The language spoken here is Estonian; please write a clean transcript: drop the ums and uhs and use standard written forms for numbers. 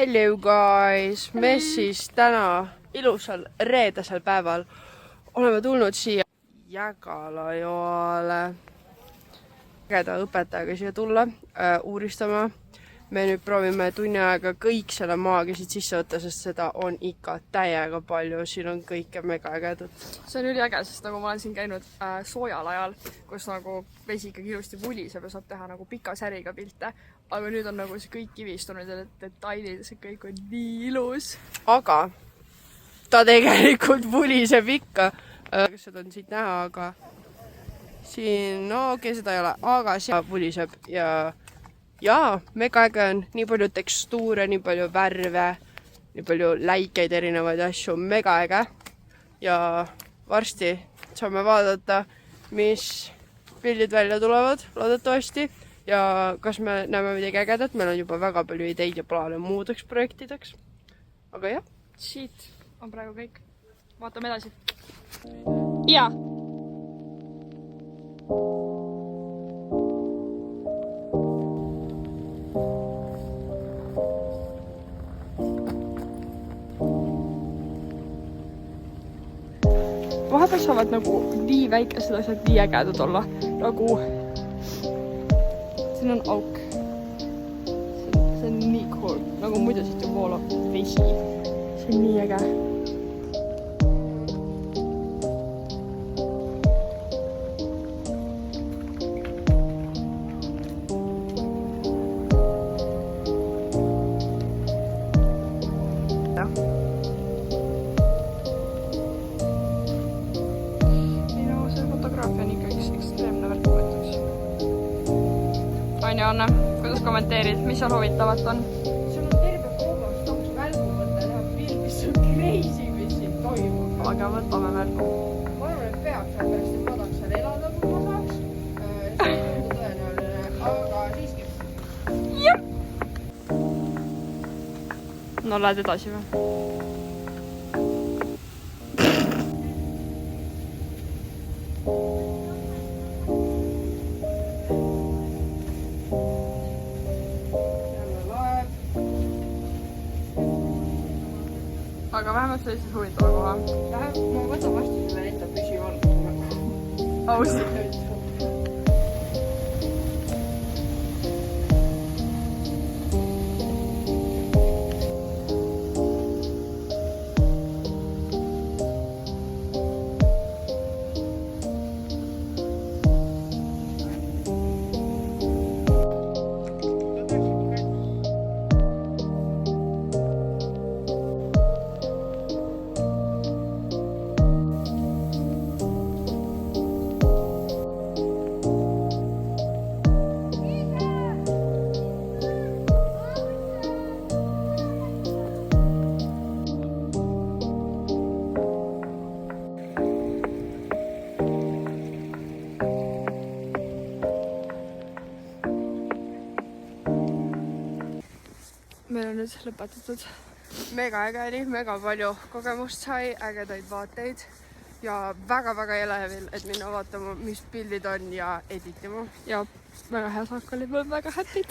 Hello guys, me siis täna ilusal reedesel päeval oleme tulnud siia Jägalajoale ägeda õpetajaga siia tulla uuristama. Me nüüd proovime tunni aega kõik selle maaga siit sisse võtta, sest seda on ikka täiega palju. Siin on kõike mega ägedat. See on üliäge, sest nagu ma olen siin käinud soojal ajal, kus nagu vesi ikkagi ilusti vuliseb ja saab teha nagu pika säriga pilte. Aga nüüd on nagu see kõik kivistunud ja detailid, see kõik on nii ilus. Aga ta tegelikult vuliseb ikka. Kas seda on siit näha, aga siin, no okei, seda ei ole, aga siin vuliseb ja mega äge on, nii palju tekstuure, nii palju värve, nii palju läikeid, erinevaid asju, mega äge. Ja varsti saame vaadata, mis pildid välja tulevad, loodetavasti. Ja kas me näeme midagi ägedat, meil on juba väga palju ideid ja plaane muudeks projektideks. Aga jah. Siit on praegu kõik. Vaatame edasi. Ja! Vahepeal saavad nagu nii väikesed asjad nii ägedad olla. Nagu siin on auk. See on nii cool. Nagu muidu siit ju voolab vesi. See on nii äge. Anne, kuidas kommenteerid, mis seal huvitavat on? Seal on terve kogus toks välgu võtta ja pilt, mis on crazy, mis siin toimub. Aga võtame välgu. Ma arvan, et peaks seal pärast, et ma tahaks seal elada, kui ma saaks. See on tõenäoline, aga siiski. Jah! No lähed edasi või? Aga vähemalt see siis huvitava koha. Ma võtan vastu selle enda püsivalgu. Ausi. Meil on nüüd lõpetatud. Mega äge oli, mega palju kogemust sai, ägedaid vaateid ja väga-väga elevil, et minna vaatama, mis pildid on ja editima. Ja väga hea saak oli, ma olen väga happy.